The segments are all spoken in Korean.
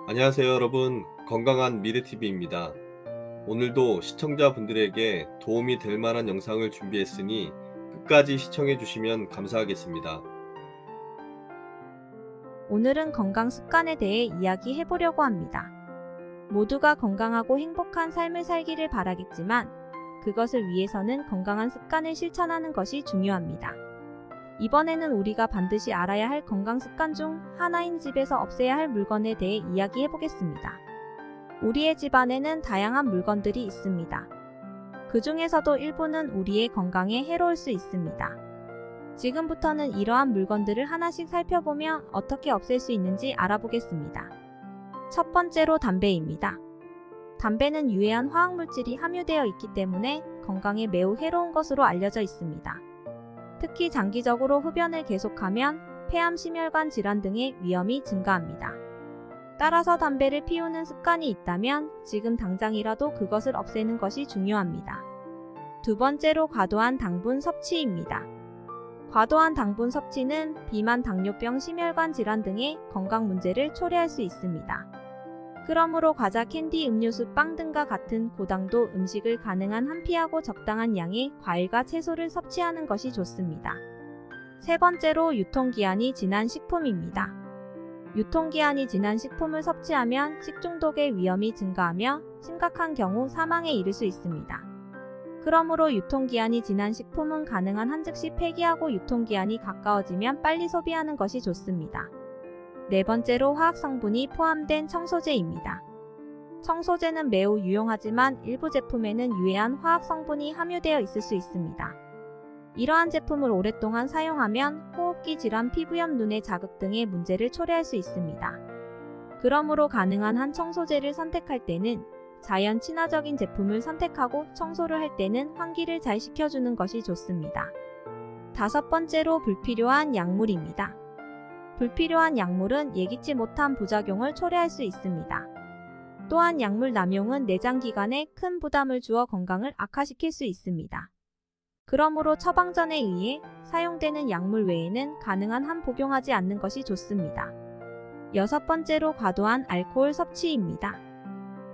안녕하세요 여러분, 건강한 미래TV입니다. 오늘도 시청자분들에게 도움이 될 만한 영상을 준비했으니 끝까지 시청해 주시면 감사하겠습니다. 오늘은 건강 습관에 대해 이야기해 보려고 합니다. 모두가 건강하고 행복한 삶을 살기를 바라겠지만 그것을 위해서는 건강한 습관을 실천하는 것이 중요합니다. 이번에는 우리가 반드시 알아야 할 건강 습관 중 하나인 집에서 없애야 할 물건에 대해 이야기해 보겠습니다. 우리의 집 안에는 다양한 물건들이 있습니다. 그 중에서도 일부는 우리의 건강에 해로울 수 있습니다. 지금부터는 이러한 물건들을 하나씩 살펴보며 어떻게 없앨 수 있는지 알아보겠습니다. 첫 번째로 담배입니다. 담배는 유해한 화학물질이 함유되어 있기 때문에 건강에 매우 해로운 것으로 알려져 있습니다. 특히 장기적으로 흡연을 계속하면 폐암, 심혈관 질환 등의 위험이 증가합니다. 따라서 담배를 피우는 습관이 있다면 지금 당장이라도 그것을 없애는 것이 중요합니다. 두 번째로 과도한 당분 섭취입니다. 과도한 당분 섭취는 비만, 당뇨병, 심혈관 질환 등의 건강 문제를 초래할 수 있습니다. 그러므로 과자, 캔디, 음료수, 빵 등과 같은 고당도 음식을 가능한 한 피하고 적당한 양의 과일과 채소를 섭취하는 것이 좋습니다. 세 번째로 유통기한이 지난 식품입니다. 유통기한이 지난 식품을 섭취하면 식중독의 위험이 증가하며 심각한 경우 사망에 이를 수 있습니다. 그러므로 유통기한이 지난 식품은 가능한 한 즉시 폐기하고 유통기한이 가까워지면 빨리 소비하는 것이 좋습니다. 네 번째로 화학성분이 포함된 청소제입니다. 청소제는 매우 유용하지만 일부 제품에는 유해한 화학성분이 함유되어 있을 수 있습니다. 이러한 제품을 오랫동안 사용하면 호흡기 질환, 피부염, 눈의 자극 등의 문제를 초래할 수 있습니다. 그러므로 가능한 한 청소제를 선택할 때는 자연 친화적인 제품을 선택하고 청소를 할 때는 환기를 잘 시켜주는 것이 좋습니다. 다섯 번째로 불필요한 약물입니다. 불필요한 약물은 예기치 못한 부작용을 초래할 수 있습니다. 또한 약물 남용은 내장기관에 큰 부담을 주어 건강을 악화시킬 수 있습니다. 그러므로 처방전에 의해 사용되는 약물 외에는 가능한 한 복용하지 않는 것이 좋습니다. 여섯 번째로 과도한 알코올 섭취입니다.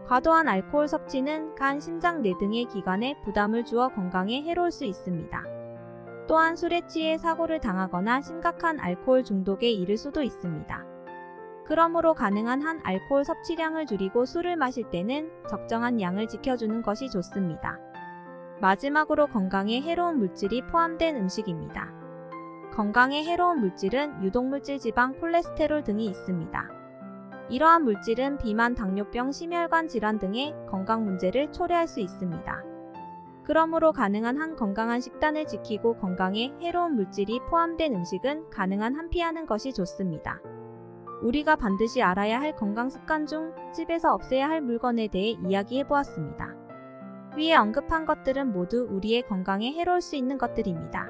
과도한 알코올 섭취는 간, 심장, 뇌 등의 기관에 부담을 주어 건강에 해로울 수 있습니다. 또한 술에 취해 사고를 당하거나 심각한 알코올 중독에 이를 수도 있습니다. 그러므로 가능한 한 알코올 섭취량을 줄이고 술을 마실 때는 적정한 양을 지켜주는 것이 좋습니다. 마지막으로 건강에 해로운 물질이 포함된 음식입니다. 건강에 해로운 물질은 유독물질, 지방, 콜레스테롤 등이 있습니다. 이러한 물질은 비만, 당뇨병, 심혈관 질환 등의 건강 문제를 초래할 수 있습니다. 그러므로 가능한 한 건강한 식단을 지키고 건강에 해로운 물질이 포함된 음식은 가능한 한 피하는 것이 좋습니다. 우리가 반드시 알아야 할 건강 습관 중 집에서 없애야 할 물건에 대해 이야기해 보았습니다. 위에 언급한 것들은 모두 우리의 건강에 해로울 수 있는 것들입니다.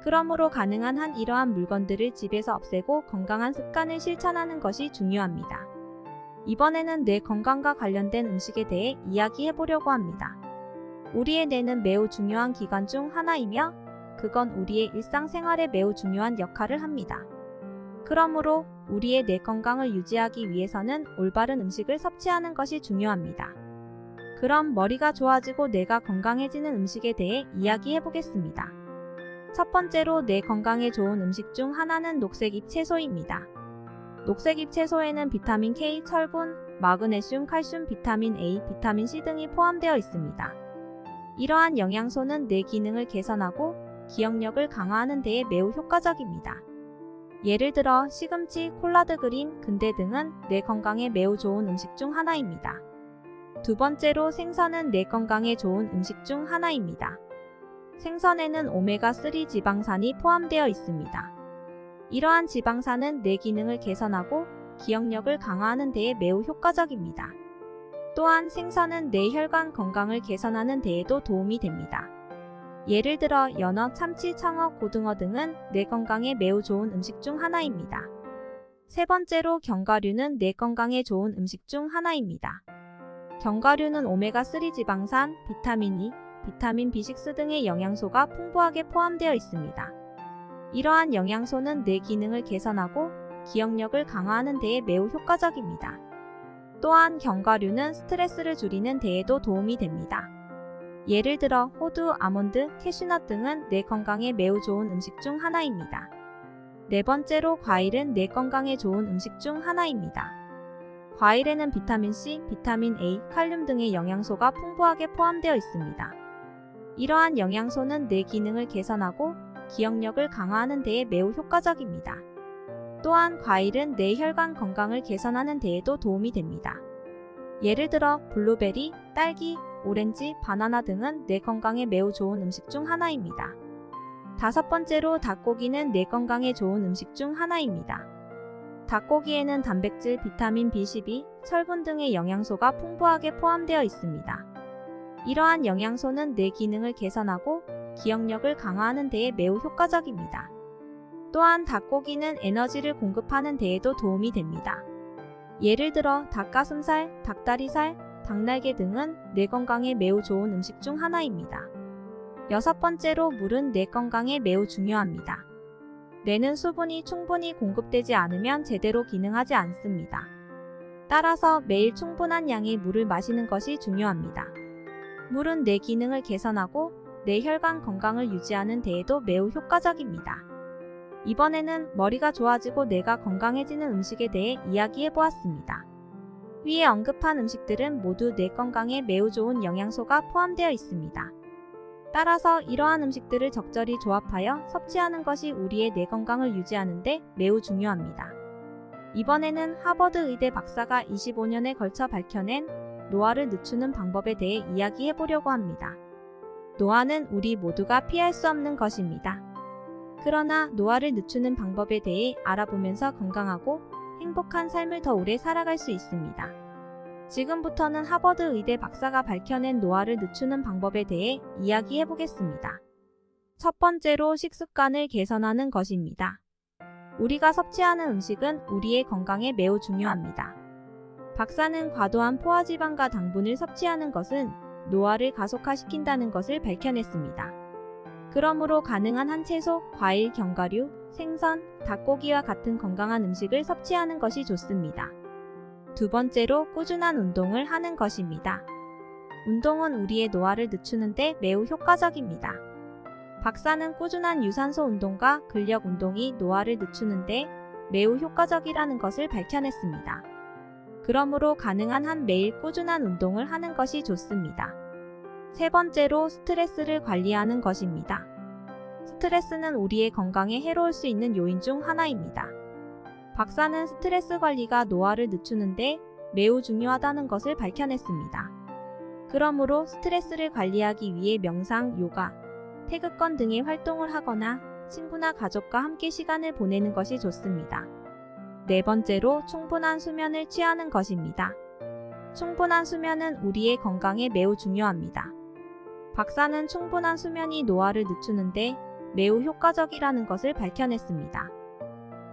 그러므로 가능한 한 이러한 물건들을 집에서 없애고 건강한 습관을 실천하는 것이 중요합니다. 이번에는 뇌 건강과 관련된 음식에 대해 이야기해 보려고 합니다. 우리의 뇌는 매우 중요한 기관 중 하나이며 그건 우리의 일상생활에 매우 중요한 역할을 합니다. 그러므로 우리의 뇌 건강을 유지하기 위해서는 올바른 음식을 섭취하는 것이 중요합니다. 그럼 머리가 좋아지고 뇌가 건강해지는 음식에 대해 이야기해 보겠습니다. 첫 번째로 뇌 건강에 좋은 음식 중 하나는 녹색잎 채소입니다. 녹색잎 채소에는 비타민 K, 철분, 마그네슘, 칼슘, 비타민 A, 비타민 C 등이 포함되어 있습니다. 이러한 영양소는 뇌 기능을 개선하고 기억력을 강화하는 데에 매우 효과적입니다. 예를 들어 시금치, 콜라드 그린, 근대 등은 뇌 건강에 매우 좋은 음식 중 하나입니다. 두 번째로 생선은 뇌 건강에 좋은 음식 중 하나입니다. 생선에는 오메가3 지방산이 포함되어 있습니다. 이러한 지방산은 뇌 기능을 개선하고 기억력을 강화하는 데에 매우 효과적입니다. 또한 생선은 뇌 혈관 건강을 개선하는 데에도 도움이 됩니다. 예를 들어 연어, 참치, 청어, 고등어 등은 뇌 건강에 매우 좋은 음식 중 하나입니다. 세 번째로 견과류는 뇌 건강에 좋은 음식 중 하나입니다. 견과류는 오메가3 지방산, 비타민 E, 비타민 B6 등의 영양소가 풍부하게 포함되어 있습니다. 이러한 영양소는 뇌 기능을 개선하고 기억력을 강화하는 데에 매우 효과적입니다. 또한 견과류는 스트레스를 줄이는 데에도 도움이 됩니다. 예를 들어 호두, 아몬드, 캐슈넛 등은 뇌 건강에 매우 좋은 음식 중 하나입니다. 네 번째로 과일은 뇌 건강에 좋은 음식 중 하나입니다. 과일에는 비타민 C, 비타민 A, 칼륨 등의 영양소가 풍부하게 포함되어 있습니다. 이러한 영양소는 뇌 기능을 개선하고 기억력을 강화하는 데에 매우 효과적입니다. 또한 과일은 뇌 혈관 건강을 개선하는 데에도 도움이 됩니다. 예를 들어 블루베리, 딸기, 오렌지, 바나나 등은 뇌 건강에 매우 좋은 음식 중 하나입니다. 다섯 번째로 닭고기는 뇌 건강에 좋은 음식 중 하나입니다. 닭고기에는 단백질, 비타민 B12, 철분 등의 영양소가 풍부하게 포함되어 있습니다. 이러한 영양소는 뇌 기능을 개선하고 기억력을 강화하는 데에 매우 효과적입니다. 또한 닭고기는 에너지를 공급하는 데에도 도움이 됩니다. 예를 들어 닭가슴살, 닭다리살, 닭날개 등은 뇌 건강에 매우 좋은 음식 중 하나입니다. 여섯 번째로 물은 뇌 건강에 매우 중요합니다. 뇌는 수분이 충분히 공급되지 않으면 제대로 기능하지 않습니다. 따라서 매일 충분한 양의 물을 마시는 것이 중요합니다. 물은 뇌 기능을 개선하고 뇌 혈관 건강을 유지하는 데에도 매우 효과적입니다. 이번에는 머리가 좋아지고 뇌가 건강해지는 음식에 대해 이야기해 보았습니다. 위에 언급한 음식들은 모두 뇌 건강에 매우 좋은 영양소가 포함되어 있습니다. 따라서 이러한 음식들을 적절히 조합하여 섭취하는 것이 우리의 뇌 건강을 유지하는 데 매우 중요합니다. 이번에는 하버드 의대 박사가 25년에 걸쳐 밝혀낸 노화를 늦추는 방법에 대해 이야기해 보려고 합니다. 노화는 우리 모두가 피할 수 없는 것입니다. 그러나 노화를 늦추는 방법에 대해 알아보면서 건강하고 행복한 삶을 더 오래 살아갈 수 있습니다. 지금부터는 하버드 의대 박사가 밝혀낸 노화를 늦추는 방법에 대해 이야기해 보겠습니다. 첫 번째로 식습관을 개선하는 것입니다. 우리가 섭취하는 음식은 우리의 건강에 매우 중요합니다. 박사는 과도한 포화지방과 당분을 섭취하는 것은 노화를 가속화시킨다는 것을 밝혀냈습니다. 그러므로 가능한 한 채소, 과일, 견과류, 생선, 닭고기와 같은 건강한 음식을 섭취하는 것이 좋습니다. 두 번째로 꾸준한 운동을 하는 것입니다. 운동은 우리의 노화를 늦추는 데 매우 효과적입니다. 박사는 꾸준한 유산소 운동과 근력 운동이 노화를 늦추는 데 매우 효과적이라는 것을 밝혀냈습니다. 그러므로 가능한 한 매일 꾸준한 운동을 하는 것이 좋습니다. 세 번째로 스트레스를 관리하는 것입니다. 스트레스는 우리의 건강에 해로울 수 있는 요인 중 하나입니다. 박사는 스트레스 관리가 노화를 늦추는데 매우 중요하다는 것을 밝혀냈습니다. 그러므로 스트레스를 관리하기 위해 명상, 요가, 태극권 등의 활동을 하거나 친구나 가족과 함께 시간을 보내는 것이 좋습니다. 네 번째로 충분한 수면을 취하는 것입니다. 충분한 수면은 우리의 건강에 매우 중요합니다. 박사는 충분한 수면이 노화를 늦추는데 매우 효과적이라는 것을 밝혀냈습니다.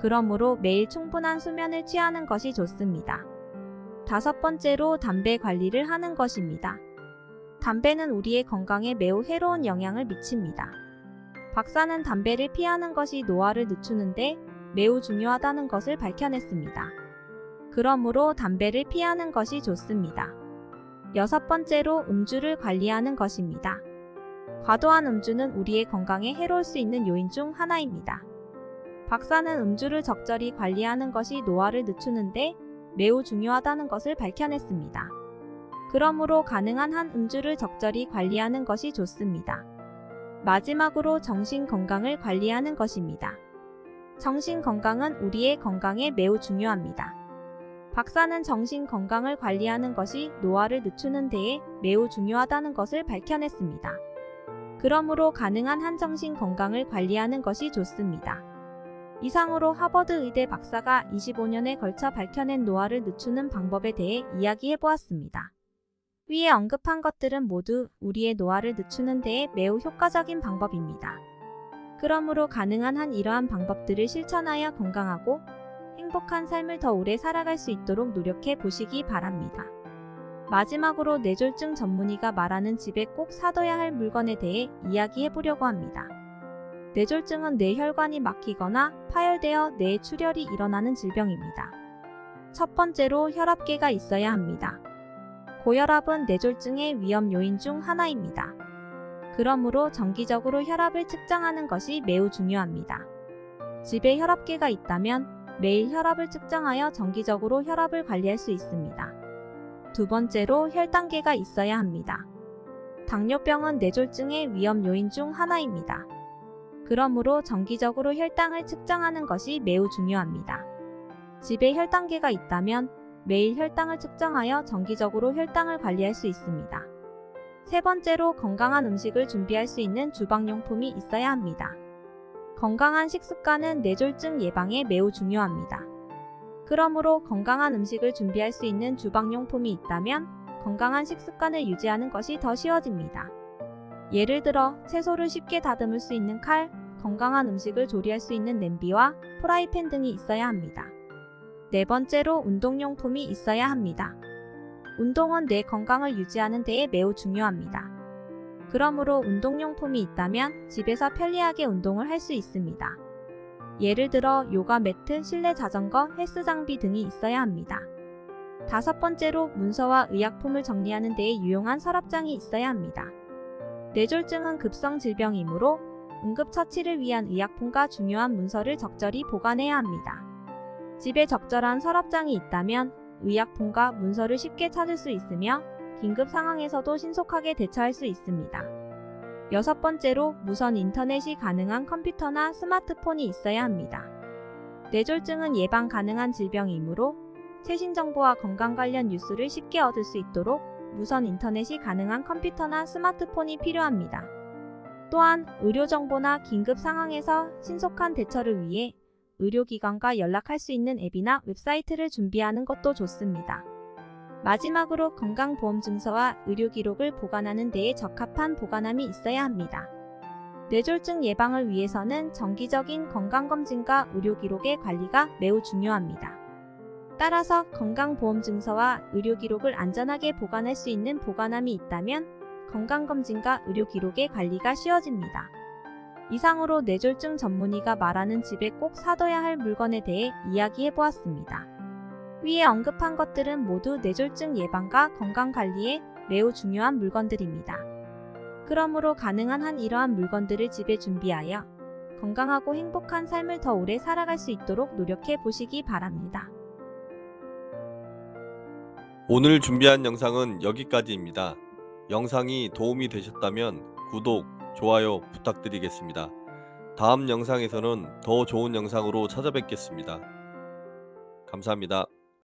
그러므로 매일 충분한 수면을 취하는 것이 좋습니다. 다섯 번째로 담배 관리를 하는 것입니다. 담배는 우리의 건강에 매우 해로운 영향을 미칩니다. 박사는 담배를 피하는 것이 노화를 늦추는데 매우 중요하다는 것을 밝혀냈습니다. 그러므로 담배를 피하는 것이 좋습니다. 여섯 번째로 음주를 관리하는 것입니다. 과도한 음주는 우리의 건강에 해로울 수 있는 요인 중 하나입니다. 박사는 음주를 적절히 관리하는 것이 노화를 늦추는데 매우 중요하다는 것을 밝혀냈습니다. 그러므로 가능한 한 음주를 적절히 관리하는 것이 좋습니다. 마지막으로 정신 건강을 관리하는 것입니다. 정신 건강은 우리의 건강에 매우 중요합니다. 박사는 정신 건강을 관리하는 것이 노화를 늦추는 데에 매우 중요하다는 것을 밝혀냈습니다. 그러므로 가능한 한 정신 건강을 관리하는 것이 좋습니다. 이상으로 하버드 의대 박사가 25년에 걸쳐 밝혀낸 노화를 늦추는 방법에 대해 이야기해 보았습니다. 위에 언급한 것들은 모두 우리의 노화를 늦추는 데에 매우 효과적인 방법입니다. 그러므로 가능한 한 이러한 방법들을 실천하여 건강하고 행복한 삶을 더 오래 살아갈 수 있도록 노력해 보시기 바랍니다. 마지막으로 뇌졸중 전문의가 말하는 집에 꼭 사둬야 할 물건에 대해 이야기해 보려고 합니다. 뇌졸중은 뇌혈관이 막히거나 파열되어 뇌에 출혈이 일어나는 질병입니다. 첫 번째로 혈압계가 있어야 합니다. 고혈압은 뇌졸중의 위험 요인 중 하나입니다. 그러므로 정기적으로 혈압을 측정하는 것이 매우 중요합니다. 집에 혈압계가 있다면 매일 혈압을 측정하여 정기적으로 혈압을 관리할 수 있습니다. 두 번째로 혈당계가 있어야 합니다. 당뇨병은 뇌졸중의 위험 요인 중 하나입니다. 그러므로 정기적으로 혈당을 측정하는 것이 매우 중요합니다. 집에 혈당계가 있다면 매일 혈당을 측정하여 정기적으로 혈당을 관리할 수 있습니다. 세 번째로 건강한 음식을 준비할 수 있는 주방용품이 있어야 합니다. 건강한 식습관은 뇌졸중 예방에 매우 중요합니다. 그러므로 건강한 음식을 준비할 수 있는 주방용품이 있다면 건강한 식습관을 유지하는 것이 더 쉬워집니다. 예를 들어 채소를 쉽게 다듬을 수 있는 칼, 건강한 음식을 조리할 수 있는 냄비와 프라이팬 등이 있어야 합니다. 네 번째로 운동용품이 있어야 합니다. 운동은 뇌 건강을 유지하는 데에 매우 중요합니다. 그러므로 운동용품이 있다면 집에서 편리하게 운동을 할 수 있습니다. 예를 들어 요가 매트, 실내 자전거, 헬스 장비 등이 있어야 합니다. 다섯 번째로 문서와 의약품을 정리하는 데에 유용한 서랍장이 있어야 합니다. 뇌졸중은 급성 질병이므로 응급처치를 위한 의약품과 중요한 문서를 적절히 보관해야 합니다. 집에 적절한 서랍장이 있다면 의약품과 문서를 쉽게 찾을 수 있으며 긴급 상황에서도 신속하게 대처할 수 있습니다. 여섯 번째로 무선 인터넷이 가능한 컴퓨터나 스마트폰이 있어야 합니다. 뇌졸중은 예방 가능한 질병이므로 최신 정보와 건강 관련 뉴스를 쉽게 얻을 수 있도록 무선 인터넷이 가능한 컴퓨터나 스마트폰이 필요합니다. 또한 의료 정보나 긴급 상황에서 신속한 대처를 위해 의료기관과 연락할 수 있는 앱이나 웹사이트를 준비하는 것도 좋습니다. 마지막으로 건강보험증서와 의료기록을 보관하는 데에 적합한 보관함이 있어야 합니다. 뇌졸중 예방을 위해서는 정기적인 건강검진과 의료기록의 관리가 매우 중요합니다. 따라서 건강보험증서와 의료기록을 안전하게 보관할 수 있는 보관함이 있다면 건강검진과 의료기록의 관리가 쉬워집니다. 이상으로 뇌졸중 전문의가 말하는 집에 꼭 사둬야 할 물건에 대해 이야기해보았습니다. 위에 언급한 것들은 모두 뇌졸중 예방과 건강관리에 매우 중요한 물건들입니다. 그러므로 가능한 한 이러한 물건들을 집에 준비하여 건강하고 행복한 삶을 더 오래 살아갈 수 있도록 노력해 보시기 바랍니다. 오늘 준비한 영상은 여기까지입니다. 영상이 도움이 되셨다면 구독, 좋아요 부탁드리겠습니다. 다음 영상에서는 더 좋은 영상으로 찾아뵙겠습니다. 감사합니다.